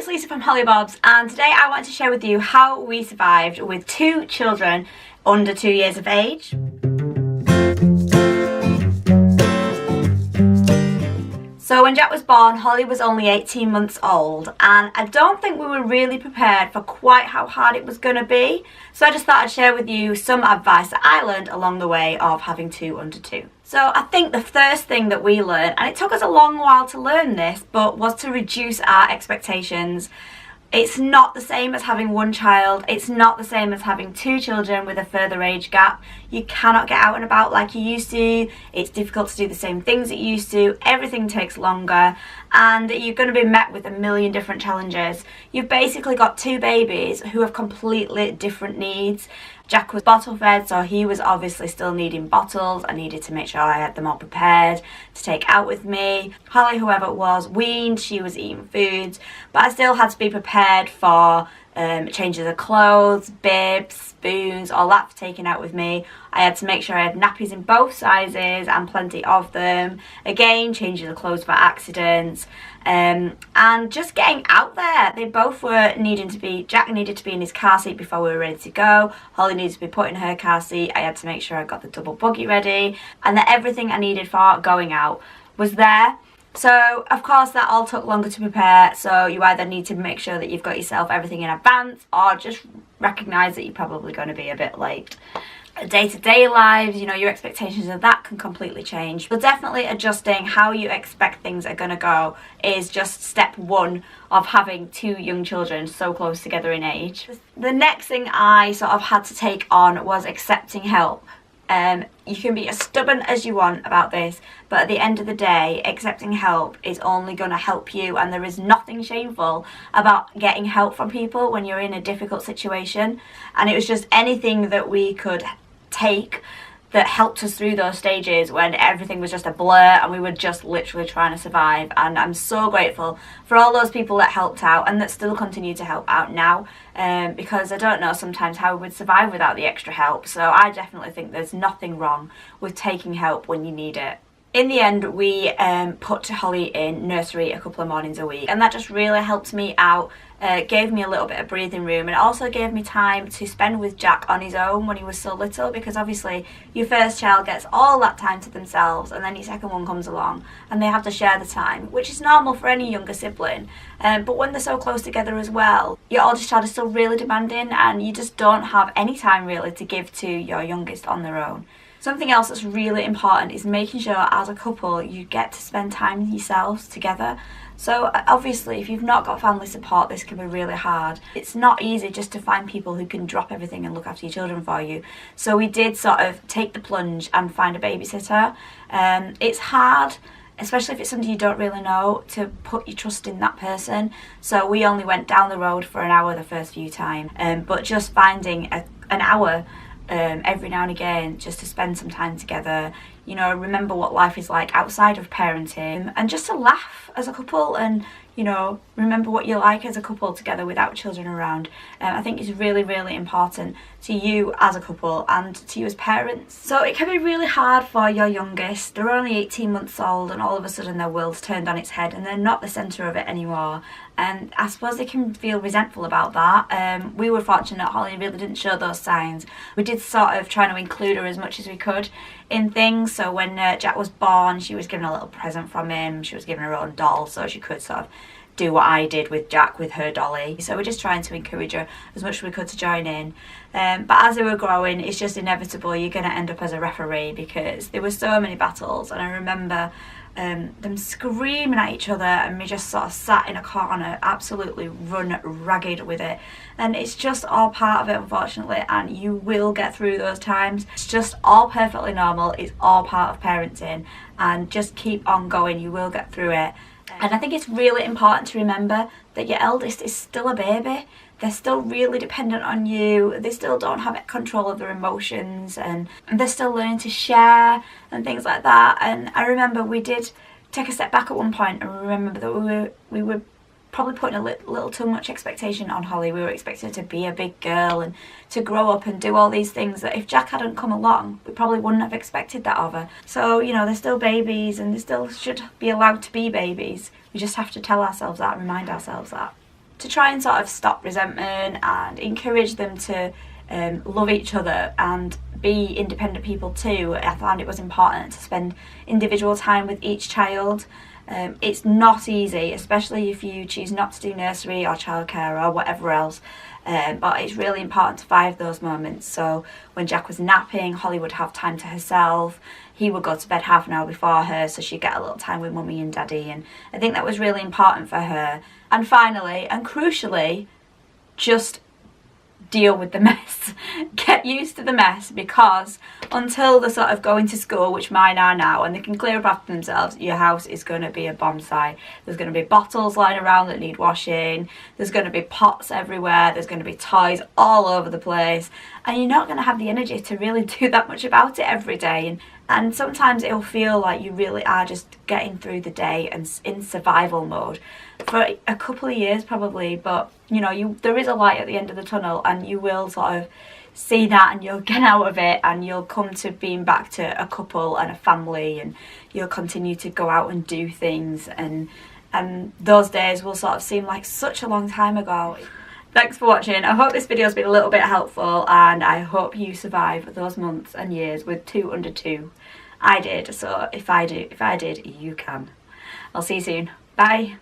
it's Lisa from Holly Bobs, and today I want to share with you how we survived with 2 children under 2 years of age. So when Jack was born, Holly was only 18 months old, and I don't think we were really prepared for quite how hard it was going to be. So I just thought I'd share with you some advice that I learned along the way of having 2 under 2. So I think the first thing that we learned, and it took us a long while to learn this, but was to reduce our expectations. It's not the same as having 1 child. It's not the same as having 2 children with a further age gap. You cannot get out and about like you used to. It's difficult to do the same things that you used to. Everything takes longer, and you're going to be met with a million different challenges. You've basically got 2 babies who have completely different needs. Jack was bottle fed, so he was obviously still needing bottles. I needed to make sure I had them all prepared to take out with me. Holly, whoever it was, weaned, she was eating foods, but I still had to be prepared for changes of clothes, bibs, spoons, all that for taking out with me. I had to make sure I had nappies in both sizes and plenty of them. Again, changing the clothes for accidents. And just getting out there. They both were needing to be, Jack needed to be in his car seat before we were ready to go. Holly needed to be put in her car seat. I had to make sure I got the double buggy ready, and that everything I needed for going out was there. So of course that all took longer to prepare, so you either need to make sure that you've got yourself everything in advance, or just recognise that you're probably going to be a bit late. Day-to-day lives, you know, your expectations of that can completely change. But definitely adjusting how you expect things are going to go is just step 1 of having 2 young children so close together in age. The next thing I sort of had to take on was accepting help. You can be as stubborn as you want about this, but at the end of the day, accepting help is only going to help you, and there is nothing shameful about getting help from people when you're in a difficult situation. And it was just anything that we could take that helped us through those stages when everything was just a blur and we were just literally trying to survive. And I'm so grateful for all those people that helped out and that still continue to help out now, because I don't know sometimes how we would survive without the extra help. So I definitely think there's nothing wrong with taking help when you need it. In the end, we put Holly in nursery a couple of mornings a week, and that just really helped me out, gave me a little bit of breathing room, and also gave me time to spend with Jack on his own when he was so little, because obviously your first child gets all that time to themselves, and then your second one comes along and they have to share the time, which is normal for any younger sibling. But when they're so close together as well, your oldest child is still really demanding, and you just don't have any time really to give to your youngest on their own. Something else that's really important is making sure as a couple you get to spend time yourselves together. So obviously if you've not got family support, this can be really hard. It's not easy just to find people who can drop everything and look after your children for you. So we did sort of take the plunge and find a babysitter. It's hard, especially if it's somebody you don't really know, to put your trust in that person. So we only went down the road for an hour the first few times, but just finding an hour every now and again just to spend some time together, you know, remember what life is like outside of parenting, and just to laugh as a couple, and you know, remember what you're like as a couple together without children around. I think is really, really important to you as a couple and to you as parents. So it can be really hard for your youngest. They're only 18 months old and all of a sudden their world's turned on its head and they're not the centre of it anymore. And I suppose they can feel resentful about that. We were fortunate Holly really didn't show those signs. We did sort of try to include her as much as we could in things. So when Jack was born, she was given a little present from him. She was given her own doll so she could sort of do what I did with Jack with her dolly. So we're just trying to encourage her as much as we could to join in. But as they were growing, it's just inevitable you're going to end up as a referee, because there were so many battles, and I remember them screaming at each other and me just sort of sat in a corner absolutely run ragged with it. And it's just all part of it, unfortunately, and you will get through those times. It's just all perfectly normal. It's all part of parenting, and just keep on going. You will get through it. And I think it's really important to remember that your eldest is still a baby. They're still really dependent on you. They still don't have control of their emotions, and they're still learning to share and things like that. And I remember we did take a step back at one point and remember that we were probably putting a little too much expectation on Holly. We were expecting her to be a big girl and to grow up and do all these things that if Jack hadn't come along, we probably wouldn't have expected that of her. So, you know, they're still babies and they still should be allowed to be babies. We just have to tell ourselves that, remind ourselves that. to try and sort of stop resentment and encourage them to love each other and be independent people too. I found it was important to spend individual time with each child. It's not easy, especially if you choose not to do nursery or childcare or whatever else, but it's really important to find those moments. So when Jack was napping, Holly would have time to herself. He would go to bed half an hour before her, so she'd get a little time with mummy and daddy, and I think that was really important for her. And finally, and crucially, just deal with the mess. Get used to the mess, because until they're sort of going to school, which mine are now, and they can clear up after themselves, your house is going to be a bomb site. There's going to be bottles lying around that need washing, there's going to be pots everywhere, there's going to be toys all over the place, and you're not going to have the energy to really do that much about it every day. And sometimes it'll feel like you really are just getting through the day and in survival mode for a couple of years probably, but you know, there is a light at the end of the tunnel, and you will sort of see that, and you'll get out of it, and you'll come to being back to a couple and a family, and you'll continue to go out and do things, and those days will sort of seem like such a long time ago. Thanks for watching. I hope this video has been a little bit helpful, and I hope you survive those months and years with 2 under 2. I did, so if I did, you can. I'll see you soon. Bye.